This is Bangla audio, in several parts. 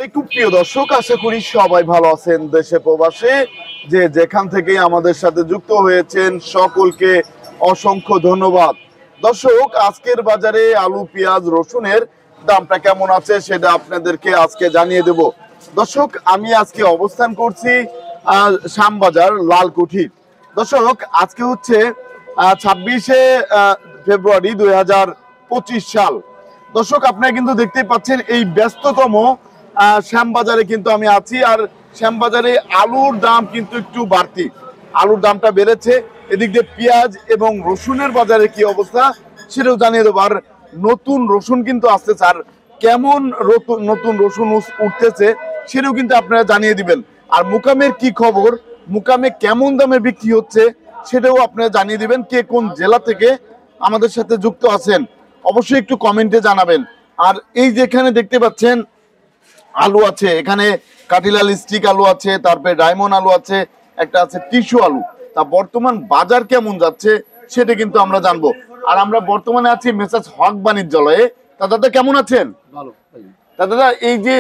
খুব প্রিয় দর্শক, আশা করি সবাই ভালো আছেন। দেশে প্রবাসে যে যেখান থেকে আমাদের সাথে যুক্ত হয়েছেন সকলকে অসংখ্য ধন্যবাদ। দর্শক, আজকের বাজারে আলু, পেঁয়াজ, রসুনের দামটা কেমন আছে সেটা আপনাদেরকে আজকে জানিয়ে দেব। দর্শক, আমি আজকে অবস্থান করছি শ্যামবাজার লালকুঠি। দর্শক, আজকে হচ্ছে 26শে ফেব্রুয়ারি 2025 সাল। দর্শক, আপনারা কিন্তু দেখতে পাচ্ছেন এই ব্যস্ততম শ্যামবাজারে কিন্তু আমি আছি। আর শ্যামবাজারে আলুর দাম কিন্তু একটু বাড়তি, আলুর দামটা বেড়েছে। এদিক দিয়ে পেঁয়াজ এবং রসুনের বাজারে কি অবস্থা সেটাও জানিয়ে দেবো। আর নতুন রসুন কিন্তু আসতেছে, আর কেমন নতুন রসুন উঠতেছে সেটাও কিন্তু আপনারা জানিয়ে দিবেন। আর মুকামের কি খবর, মুকামে কেমন দামে বিক্রি হচ্ছে সেটাও আপনারা জানিয়ে দিবেন। কে কোন জেলা থেকে আমাদের সাথে যুক্ত আছেন অবশ্যই একটু কমেন্টে জানাবেন। আর এই যেখানে দেখতে পাচ্ছেন আলু আছে, এখানে কাটিলাল স্টিক আলু আছে, তারপরে ডায়মন্ড আলু আছে, একটা আছে টিস্যু আলু। তা বর্তমান বাজার কেমন যাচ্ছে সেটা কিন্তু আমরা জানবো। আর আমরা বর্তমানে আছি মেসাজ হক বাণিজ্যালয়ে। তা দাদা কেমন আছেন? ভালো। তা দাদা, এই যে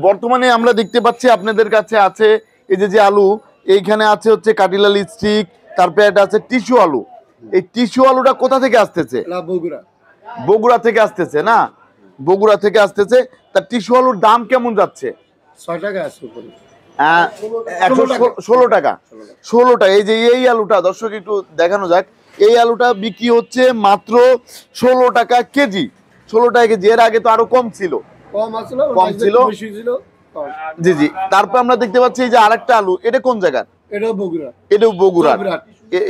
বর্তমানে আমরা দেখতে পাচ্ছি আপনাদের কাছে আছে এই যে আলু, এইখানে আছে হচ্ছে কাটিলাল স্টিক, তারপরে এটা আছে টিস্যু আলু। এই টিস্যু আলুটা কোথা থেকে আসতেছে? বগুড়া থেকে আসতেছে না? বগুড়া থেকে আসতেছে। তা টিস্যু আলুর দাম কেমন যাচ্ছে? 6 টাকা আছে। 16 টাকা। 16 টাকা। এই যে এই আলুটা দর্শক একটু দেখানো যাক। এই আলুটা বিক্রি হচ্ছে মাত্র 16 টাকা কেজি। 16 টাকা কেজি। এর আগে তো আরো কম ছিল, কম ছিল। জি জি। তারপর আমরা দেখতে পাচ্ছি এই যে আরেকটা আলু, এটা কোন জায়গার? এটাও বগুড়া। এটাও বগুড়া।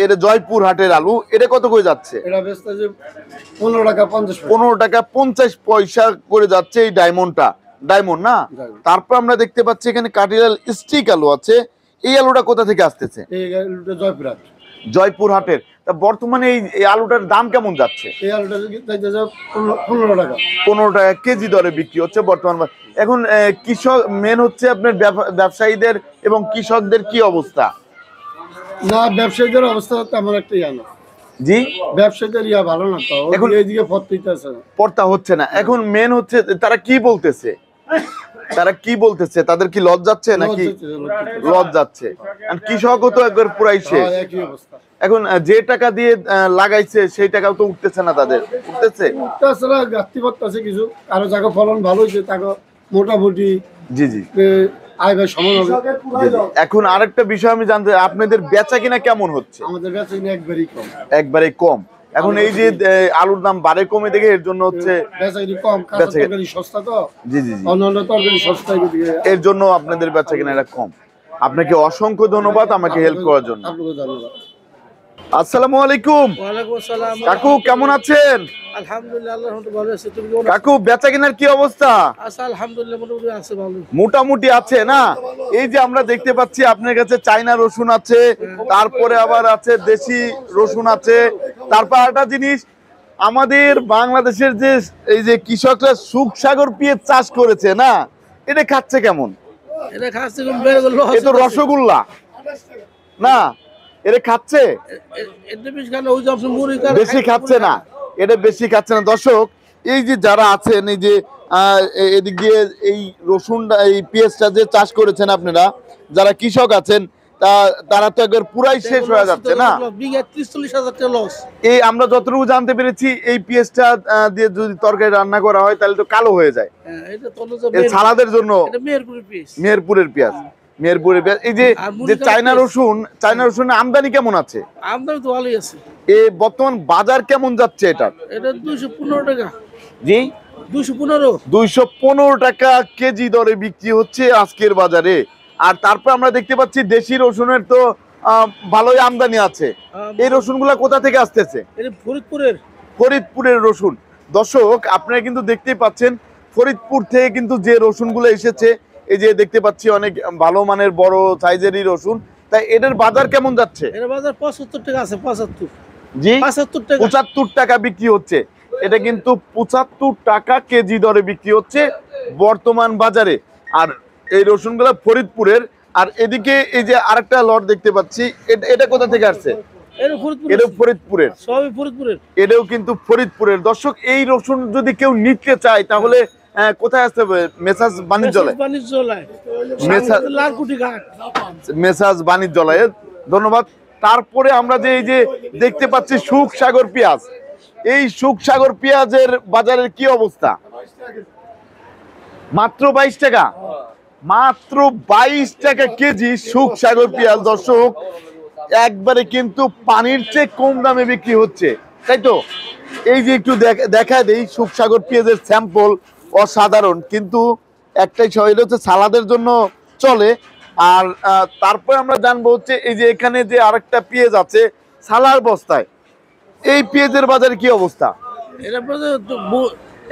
এটা জয়পুর হাটের আলু। এটা কত করে যাচ্ছে? এটা বেচতে যে 15 টাকা 50 পয়সা। 15 টাকা 50 পয়সা করে যাচ্ছে এই ডায়মন্ডটা। ডায়মন্ড না? তারপর আমরা দেখতে পাচ্ছি এখানে কাটিলাল স্টিক আলু আছে। এই আলুটা কোথা থেকে আসতেছে? এই আলুটা জয়পুর হাট। জয়পুর হাটের। তা বর্তমানে এই আলুটার দাম কেমন যাচ্ছে? এই আলুটা যাইতে যাব 15 টাকা। 15 টাকা কেজি দরে বিক্রি হচ্ছে বর্তমান। এখন কৃষক মেন হচ্ছে আপনার ব্যবসায়ীদের এবং কৃষকদের কি অবস্থা? না, ব্যবসায়ীদের অবস্থা তেমন একটা ইয়া না। জি, ব্যবসায়ীদের ইয়া ভালো না তো। এখন এইদিকে পড়তা হচ্ছে না। এখন মেন হচ্ছে তারা কি বলতেছে, তারা কি বলতেছে, তাদের কি লজ যাচ্ছে নাকি? লজ যাচ্ছে। কৃষকও তো একবার পুরাই শেষ। এখন যে টাকা দিয়ে লাগাইছে সেই টাকাও তো উঠতেছে না তাদের। উঠতেছে না, গাত্তি পড়তেছে কিছু। আরো জায়গা ফলন ভালো হয়েছে, তাকে মোটামুটি জি জি আয় ব্যয় সমান হবে। এখন আরেকটা বিষয় আমি জানতে, আপনাদের বেচা কিনা কেমন হচ্ছে? আমাদের বেচা কিনা একবারেই কম। একবারে কম। এখন এই যে আলুর দাম বাড়ে কমে দেখে এর জন্য হচ্ছে বেচা কিনা কম। কাঁচা তরকারি সস্তা তো। জি জি জি। অন্যান্য তরকারি সস্তা, এর জন্য আপনাদের বেচা কিনা এটা কম। আপনাকে অসংখ্য ধন্যবাদ আমাকে হেল্প করার জন্য। আপনাকে ধন্যবাদ। আসসালামু আলাইকুম। ওয়ালাইকুম আসসালাম। কাকু কেমন আছেন? আলহামদুলিল্লাহ, আল্লাহর রহমতে ভালো আছি। তুমি কেমন আছো? কাকু বেচা কিনার কি অবস্থা? আচ্ছা, আলহামদুলিল্লাহ মোটামুটি আছে, ভালো। মোটামুটি আছে না? এই যে আমরা দেখতে পাচ্ছি আপনার কাছে চায়না রসুন আছে, তারপরে আবার আছে দেশি রসুন আছে। তারপর একটা জিনিস, আমাদের বাংলাদেশের যে এই যে কৃষকরা সুখসাগর পেঁয়াজ চাষ করেছে না, এটা খাচ্ছে কেমন? এটা খাচ্ছে কোন বের করলো? এ তো রসগোল্লা না? এটা খাচ্ছে এটা বেশি খান, ওই যে আপনি মুড়ি খান, বেশি খাচ্ছে না, এটা বেশি খাচ্ছে না। দর্শক, এই যে যারা আছেন এই যে এদিক দিয়ে এই রসুনটা এই পেঁয়াজটা যে চাষ করেছেন আপনারা, যারা কৃষক আছেন তারা তো একবার পুরাই শেষ হয়ে যাচ্ছে না? বিঘা 30-40 হাজার টাকা লস। এই আমরা যতটুকু জানতে পেরেছি এই পেঁয়াজটা দিয়ে যদি তরকারি রান্না করা হয় তাহলে তো কালো হয়ে যায়। এটা তো সালাদের জন্য মেহেরপুরের পেঁয়াজ। মেহেরপুরের পেঁয়াজ। এই যে চায়না রসুন আমদানি কেমন আছে? আমদানি তো ভালোই আছে। বর্তমান বাজার কেমন যাচ্ছে এটা? এটা 215 টাকা। জি, 215 টাকা কেজি দরে বিক্রি হচ্ছে আজকের বাজারে। আর তারপর আমরা দেখতে পাচ্ছি দেশি রসুনের তো ভালোই আমদানি আছে। এই রসুনগুলা কোথা থেকে আসতেছে? ফরিদপুরের রসুন। দর্শক, আপনারা কিন্তু দেখতেই পাচ্ছেন ফরিদপুর থেকে কিন্তু যে রসুনগুলো এসেছে, এই যে দেখতে পাচ্ছি অনেক ভালো মানের বড় সাইজেরই রসুন। তাই এটার বাজার কেমন যাচ্ছে? এর বাজার 75 টাকা আছে। 75। জি, 75 টাকা বিক্রি হচ্ছে। এটা কিন্তু 75 টাকা কেজি দরে বিক্রি হচ্ছে বর্তমান বাজারে। আর এই রসুনগুলো ফরিদপুরের। আর এদিকে এই যে আরেকটা লট দেখতে পাচ্ছি, এটা কোথা থেকে আসছে? এটাও ফরিদপুরের। সবই ফরিদপুরের। এটাও কিন্তু ফরিদপুরের। দর্শক, এই রসুন যদি কেউ নিতে চায় তাহলে কোথায় আসতে হবে? মেসাজ বাণিজ্যালয়, মেসাজ মেসাজ বাণিজ্যালয়ে। ধন্যবাদ। তারপরে আমরা যে এই যে দেখতে পাচ্ছি সুখসাগর পেঁয়াজ, এই সুখসাগর পেঁয়াজের বাজারের কি অবস্থা? মাত্র 22 টাকা, মাত্র 22 টাকা কেজি সুখসাগর পেঁয়াজ। দর্শক, একবারে কিন্তু পানির চেয়ে কম দামে বিক্রি হচ্ছে, তাই তো? এই যে একটু দেখা দেই সুখসাগর পেঁয়াজের স্যাম্পল, অসাধারণ। কিন্তু একটাই শহর হচ্ছে সালাদের জন্য চলে। আর তারপরে আমরা জানবো হচ্ছে এই যে এখানে যে আরেকটা পেঁয়াজ আছে সালার বস্তায়, এই পেঁয়াজের বাজারে কি অবস্থা? এটা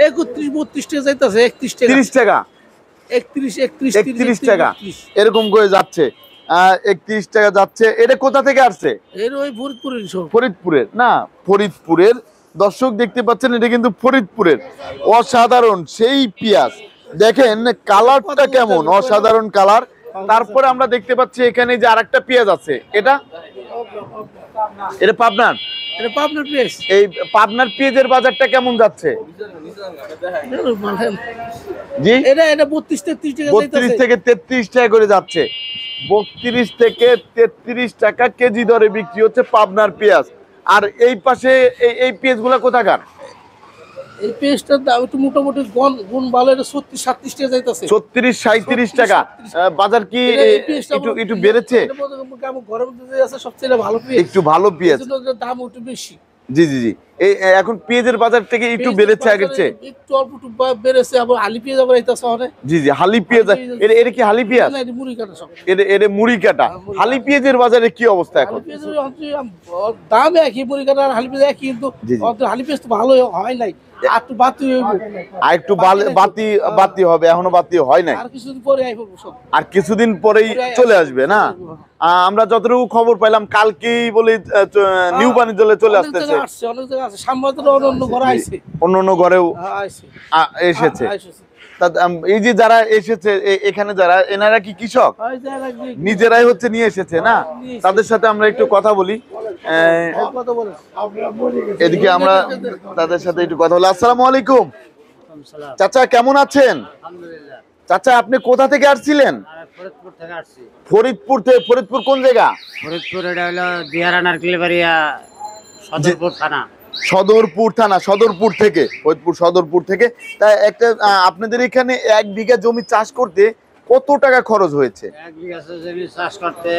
31-32 টাকা যাইতাছে, 30 টাকা, 31 টাকা এরকম করে যাচ্ছে। 31 টাকা যাচ্ছে। এটা কোথা থেকে আসছে? এর ওই ফরিদপুরের সব। ফরিদপুরের না, ফরিদপুরের। দর্শক দেখতে পাচ্ছেন এটা কিন্তু ফরিদপুরের। অসাধারণ সেই পেঁয়াজ, দেখেন কালারটা কেমন, অসাধারণ কালার। তারপরে আমরা দেখতে পাচ্ছি এখানে যে আরেকটা পেঁয়াজ আছে, এটা পাবনার, এটা পাবনার পেঁয়াজ। এই পাবনার পেঁয়াজের বাজারটা কেমন যাচ্ছে? জি, এটা 32-33 টাকা 32 থেকে 33 টাকা করে যাচ্ছে। 32 থেকে 33 টাকা কেজি দরে বিক্রি হচ্ছে পাবনার পেঁয়াজ। আর এই পাশে এই পেঁয়াজ গুলা কোথাকার? এই পেঁয়াজটার দাম একটু মোটামুটি গুণ ভালো, এটা 36-37 টাকা যাইতাছে। 36-37 টাকা। বাজার কি একটু বেড়েছে? ঘরের মধ্যে যে আছে সবচেয়ে ভালো পেঁয়াজ, একটু ভালো পেঁয়াজ, দাম একটু বেশি। জি জি জি। এই এখন পেঁয়াজের বাজার থেকে একটু বেড়েছে আগের চেয়ে, একটু অল্প একটু বেড়েছে। আবার হালি পেঁয়াজ আবার আইতাছে অনেক। জি জি, হালি পেঁয়াজ। এটা কি হালি পেঁয়াজ? না, এটা মুড়ি কাটা সব। এটা মুড়ি কাটা। হালি পেঁয়াজের বাজারে কি অবস্থা এখন? হালি পেঁয়াজের দাম একই, মুড়ি কাটা আর হালি পেঁয়াজ একই, কিন্তু জি, জি। হালি পেঁয়াজ তো ভালো হয় নাই, আর একটু বাতি হইব। আর একটু বাতি হবে, এখনো বাতি হয় নাই। আর কিছুদিন পরে আইব সব। আর কিছুদিন পরেই চলে আসবে না? আমরা যতটুকু খবর পাইলাম কালকেই বলে নিউ বাণিজ্যালয়ে চলে আসতেছে। অনেক জায়গা আছে, সামবাদের অন্য ঘরে আইছে, অন্য ঘরেও আইছে, এসেছে। এই যে যারা এসেছে এখানে, যারা এনারা কি কৃষক নিজেরাই হচ্ছে নিয়ে এসেছে না? তাদের সাথে আমরা একটু কথা বলি। এদিকে আমরা তাদের সাথে একটু কথা বলি। আসসালামু আলাইকুম চাচা, কেমন আছেন? চাচা, আপনি কোথা থেকে আসছিলেন? ফরিদপুর থেকে আসছি। ফরিদপুর থেকে? ফরিদপুর কোন জায়গা? ফরিদপুর এটা হলো দিয়ারা নারকেলবাড়িয়া, সদরপুর থানা। সদরপুর থানা, সদরপুর থেকে, ফরিদপুর সদরপুর থেকে। তাই একটা আপনাদের এখানে 1 বিঘা জমি চাষ করতে কত টাকা খরচ হয়েছে? 1 বিঘা জমি চাষ করতে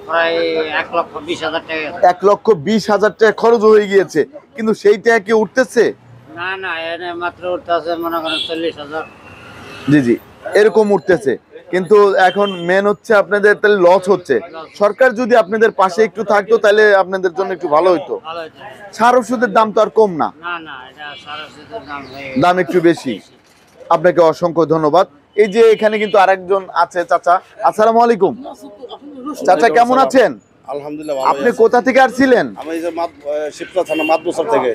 প্রায় 1,20,000 টাকা। 1,20,000 টাকা খরচ হয়ে গিয়েছে, কিন্তু সেই টাকা কি উঠতেছে? না না, এনে মাত্র উঠতেছে মনে করেন 40,000। জি জি, এরকম উঠতেছে। কিন্তু এখন মেন হচ্ছে আপনাদের তাহলে লস হচ্ছে। সরকার যদি আপনাদের পাশে একটু থাকতো তাহলে আপনাদের জন্য একটু ভালো হইতো। সার ওষুধের দাম তো আর কম না, না না, এটা সার ওষুধের দাম একটু বেশি। আপনাকে অসংখ্য ধন্যবাদ। এই যে এখানে কিন্তু আরেকজন আছে চাচা। আসসালামু আলাইকুম চাচা, কেমন আছেন? আলহামদুলিল্লাহ। আপনি কোথা থেকে আসছিলেন? আমি এই যে শিবচর থানা মাদবসর থেকে।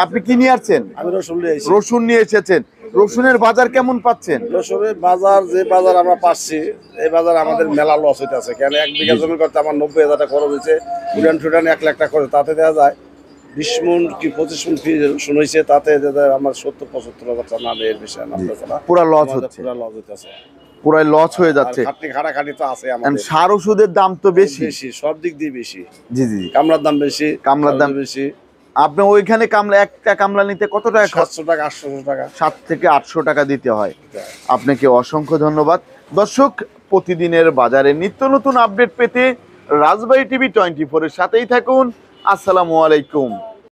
আপনি কি নিয়ে আসছেন? আমি রসুন নিয়ে এসেছি। রসুন নিয়ে এসেছেন। রসুনের বাজার কেমন পাচ্ছেন? রসুনের বাজার, যে বাজার আমরা পাচ্ছি, এই বাজার আমাদের মেলা লস হইতেছে। কেন 1 বিঘা জমি করতে আমার 90,000 টাকা খরচ হয়েছে। উড়ান 1 লাখ টাকা খরচ, তাতে দেওয়া যায় 20 মণ কি 25 মণ রসুন হয়েছে, তাতে আমার 70-75,000 টাকা, না এর বেশি না। পুরা লস হচ্ছে, পুরা লস হইতেছে, পুরাই লস হয়ে যাচ্ছে। খাটাখাটি তো আছে আমাদের। সার ওষুধের দাম তো বেশি, সব দিক দিয়ে বেশি। জি জি, কামলার দাম বেশি, কামলার দাম বেশি। আপনি ওইখানে কামলা, একটা কামলা নিতে কত টাকা? 700 টাকা, 800 টাকা, 7 থেকে 800 টাকা দিতে হয়। আপনাকে অসংখ্য ধন্যবাদ। দর্শক, প্রতিদিনের বাজারে নিত্য নতুন আপডেট পেতে রাজবাড়ী টিভি 24 এর সাথেই থাকুন। আসসালামু আলাইকুম।